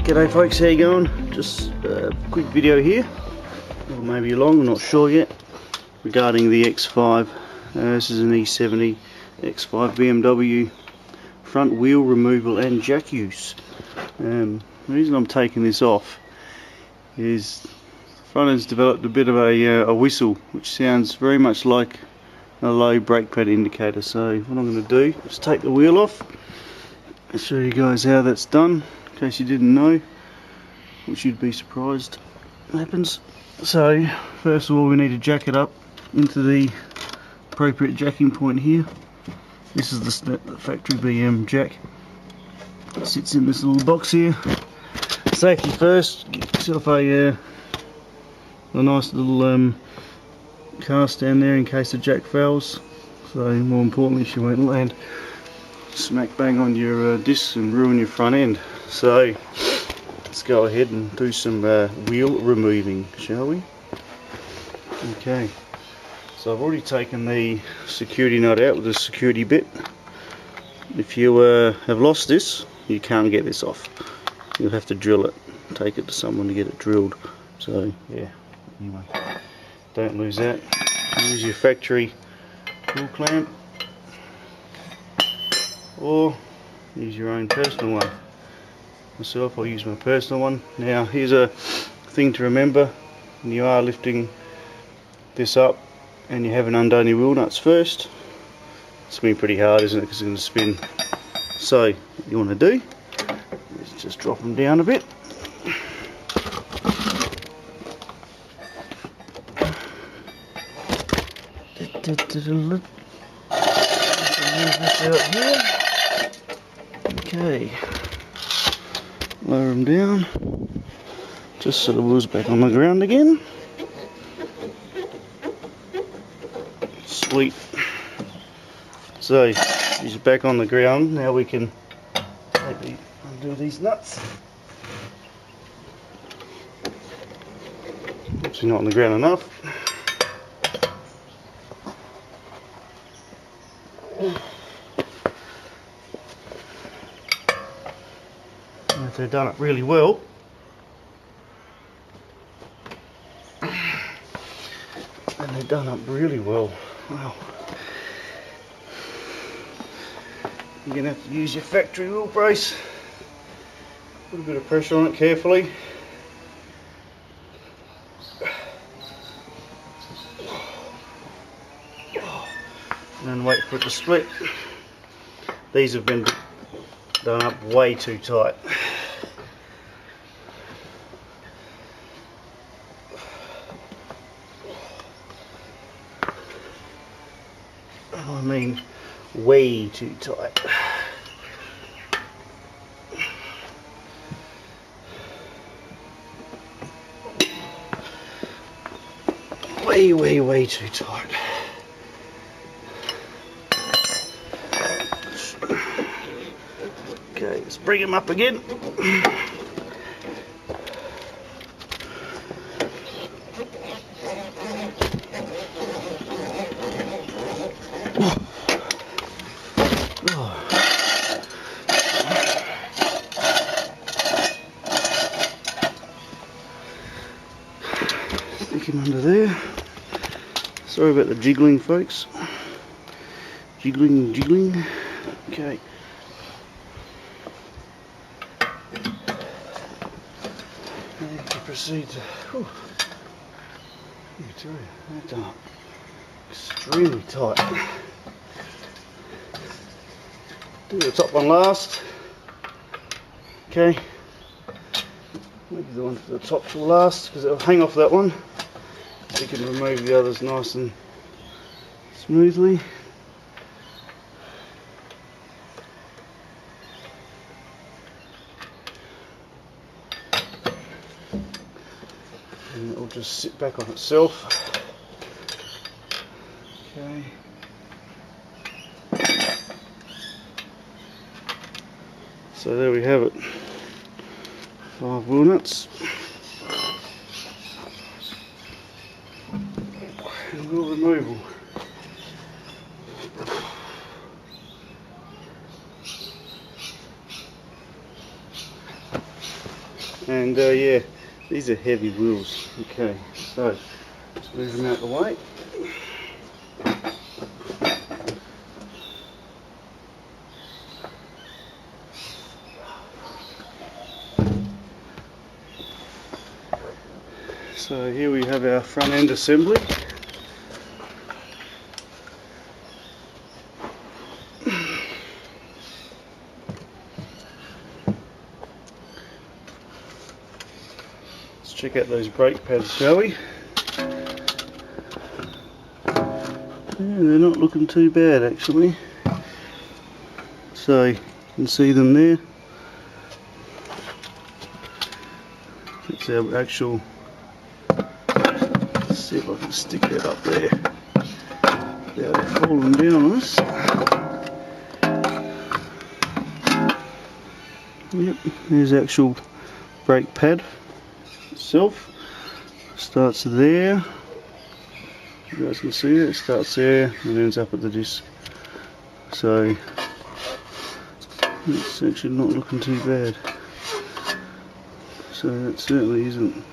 G'day folks, how you going? Just a quick video here, or maybe long, I'm not sure yet, regarding the X5. This is an E70 X5 BMW front wheel removal and jack use. The reason I'm taking this off is the front end's developed a bit of a whistle, which sounds very much like a low brake pad indicator. So what I'm going to do is take the wheel off and show you guys how that's done, in case you didn't know, which you'd be surprised happens. So first of all, we need to jack it up into the appropriate jacking point here. This is the factory BM jack. It sits in this little box here. Safety first, get yourself a nice little cast down there in case the jack fails. So more importantly, she won't land smack bang on your discs and ruin your front end. So let's go ahead and do some wheel removing, shall we? Okay, so I've already taken the security nut out with the security bit. If you have lost this, you can't get this off. You'll have to drill it, take it to someone to get it drilled. So yeah, anyway, don't lose that. Use your factory pull clamp, or use your own personal one. Myself, I'll use my personal one. Now here's a thing to remember when you are lifting this up and you haven't undone your wheel nuts first. It's going to be pretty hard, isn't it, because it's going to spin. So what you want to do is just drop them down a bit. Okay, lower them down just so the wheel's back on the ground again. Sweet. So she's back on the ground. Now we can maybe undo these nuts. Obviously not on the ground enough. And if they've done it really well, and they've done it really well, wow, you're going to have to use your factory wheel brace. Put a bit of pressure on it carefully. And then wait for it to split. These have been done up way too tight. I mean way too tight. Way too tight. Okay, let's bring him up again. Stick him under there. Sorry about the jiggling, folks. Jiggling. Okay. And to proceed to. Whew, let me tell you, that's done extremely tight. Do the top one last. Okay. Maybe the one for the top will last, because it'll hang off that one. So you can remove the others nice and smoothly. And it'll just sit back on itself. Okay. So there we have it. 5 wheel nuts. And wheel removal. And yeah, these are heavy wheels. Okay, so let's move them out of the way. So here we have our front end assembly. Let's check out those brake pads, shall we? Yeah, they're not looking too bad actually. So you can see them there. That's our actual. Let's see if I can stick that up there without it falling down on us. Yep, there's the actual brake pad itself. Starts there. You guys can see it starts there and ends up at the disc. So it's actually not looking too bad. So that certainly isn't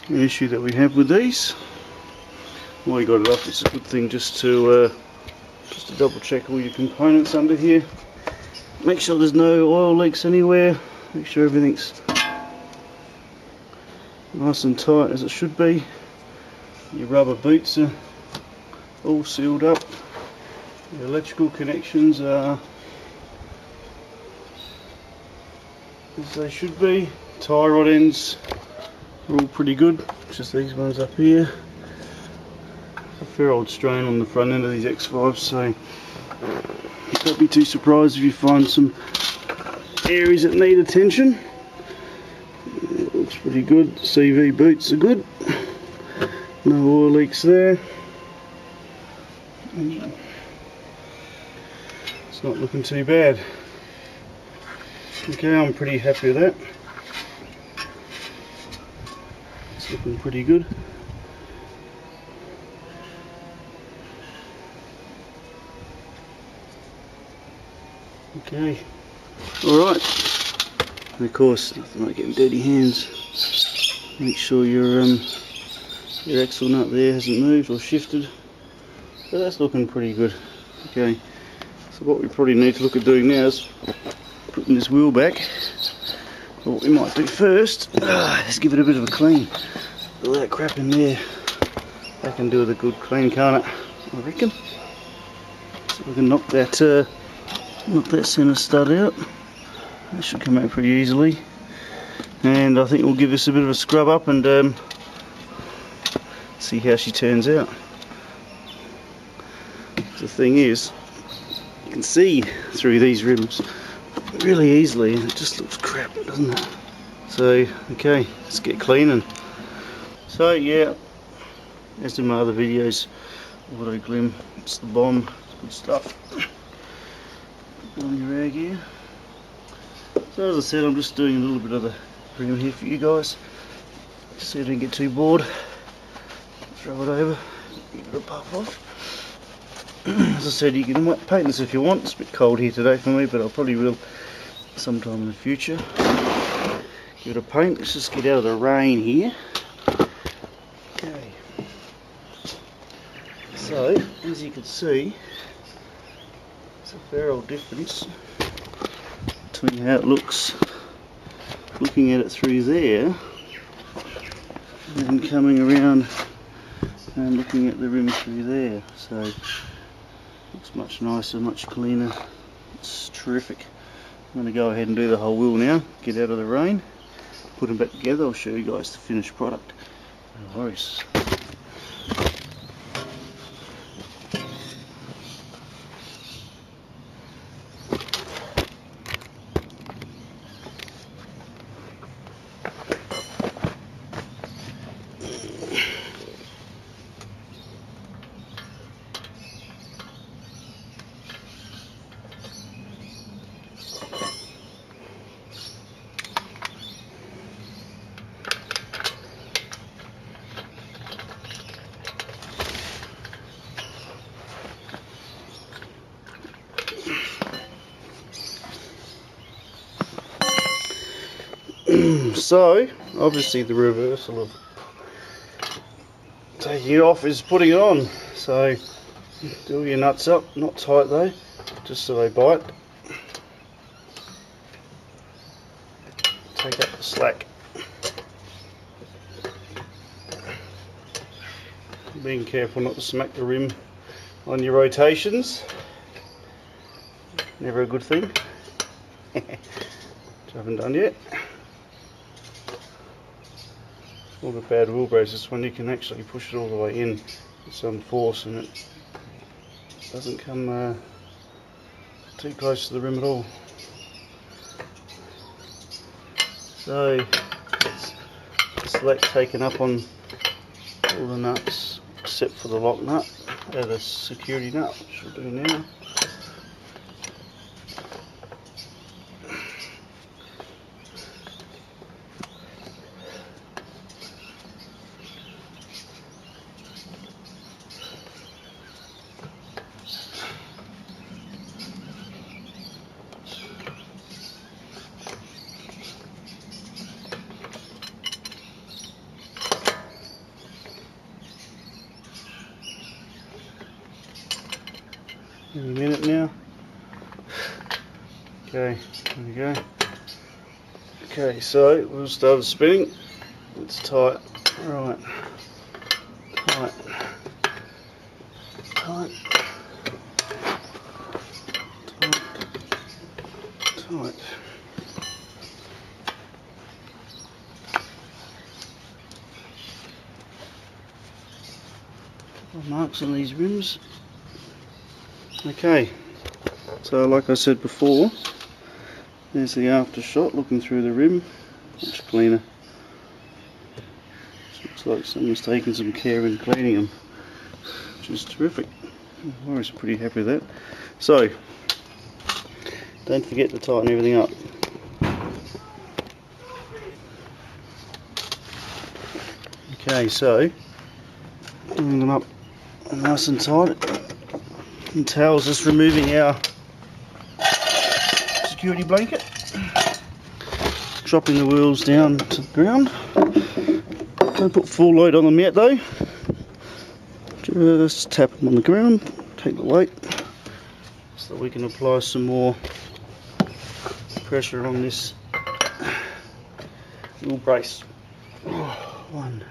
an issue that we have with these. While you got it up, it's a good thing just to double check all your components under here. Make sure there's no oil leaks anywhere. Make sure everything's nice and tight as it should be. Your rubber boots are all sealed up. The electrical connections are as they should be. Tie rod ends are all pretty good, just these ones up here. A fair old strain on the front end of these X5s, so don't be too surprised if you find some areas that need attention. It looks pretty good. CV boots are good. No oil leaks there. It's not looking too bad. Okay, I'm pretty happy with that. It's looking pretty good. Okay, alright. And of course, nothing like getting dirty hands. Make sure your axle nut there hasn't moved or shifted. So that's looking pretty good. Okay, so what we probably need to look at doing now is putting this wheel back. But what we might do first is give it a bit of a clean. All that crap in there, that can do with a good clean, can't it? I reckon. So we can knock that centre stud out. That should come out pretty easily. And I think we'll give this a bit of a scrub up and see how she turns out. The thing is, you can see through these rims really easily and it just looks crap, doesn't it? So, okay, let's get cleaning. So yeah, as in my other videos, auto glim, it's the bomb, it's good stuff. Put on your rag here. So as I said, I'm just doing a little bit of the rim here for you guys. Just so you don't get too bored. Throw it over, give it a puff off. As I said, you can paint this if you want. It's a bit cold here today for me, but I probably will sometime in the future. Give it a paint. Let's just get out of the rain here. Okay. So, as you can see, it's a fair old difference between how it looks looking at it through there and then coming around and looking at the rim through there. So looks much nicer, much cleaner. It's terrific. I'm going to go ahead and do the whole wheel now, get out of the rain, put them back together. I'll show you guys the finished product. No worries. So obviously the reversal of taking it off is putting it on. So do your nuts up, not tight though, just so they bite. Take up the slack. Being careful not to smack the rim on your rotations. Never a good thing. Which I haven't done yet. All the bad wheelbase is when you can actually push it all the way in with some force and it doesn't come too close to the rim at all. So select taken up on all the nuts except for the lock nut, the security nut, which we'll do now. In a minute now. Okay, there we go. Okay, so we'll start spinning. It's tight. Right. Tight. Tight. Tight. Tight. Marks on these rims. Okay, so like I said before, there's the after shot looking through the rim, much cleaner. Looks like someone's taken some care in cleaning them, which is terrific. I was pretty happy with that. So, don't forget to tighten everything up. Okay, so, bring them up nice and tight. And towels just removing our security blanket, dropping the wheels down to the ground. Don't put full load on them yet though, just tap them on the ground, take the weight so we can apply some more pressure on this little brace. One.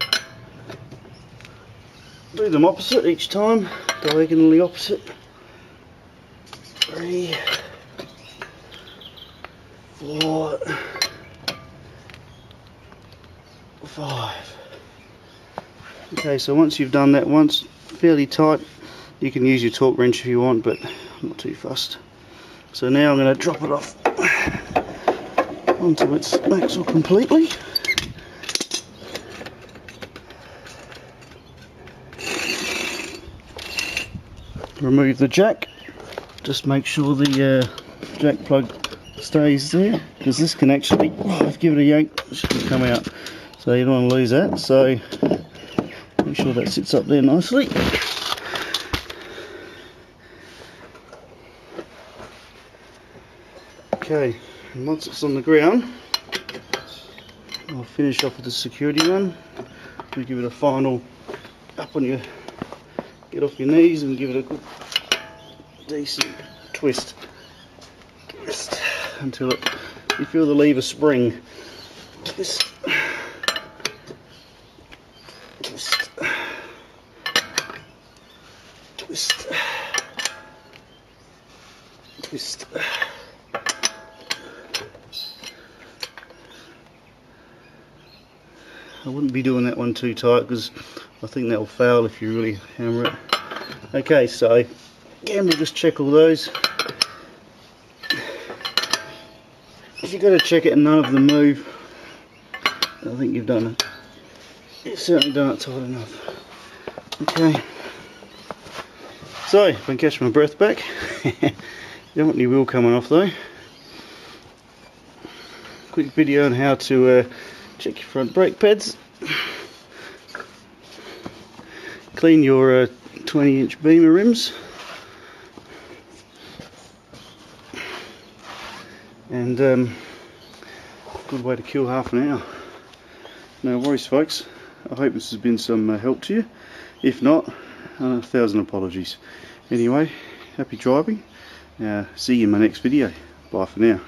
Do them opposite each time, diagonally opposite. 3, 4, 5. Okay, so once you've done that once, fairly tight, you can use your torque wrench if you want, but I'm not too fussed. So now I'm going to drop it off onto its axle completely. Remove the jack. Just make sure the jack plug stays there, because this can actually, if you give it a yank, it should come out. So you don't want to lose that. So make sure that sits up there nicely. Okay, and once it's on the ground, I'll finish off with the security one. We give it a final up on your, get off your knees and give it a good decent twist until you feel the lever spring. Twist, twist, twist, twist. I wouldn't be doing that one too tight because I think that'll fail if you really hammer it. Okay, so again, we'll just check all those. If you've got to check it and none of them move, I think you've done it. You've certainly done it tight enough. Okay. So, if I can catch my breath back. You don't want any wheel coming off though. Quick video on how to check your front brake pads. Clean your 20-inch Beamer rims. And good way to kill half an hour. No worries folks, I hope this has been some help to you. If not, 1,000 apologies. Anyway, happy driving. See you in my next video. Bye for now.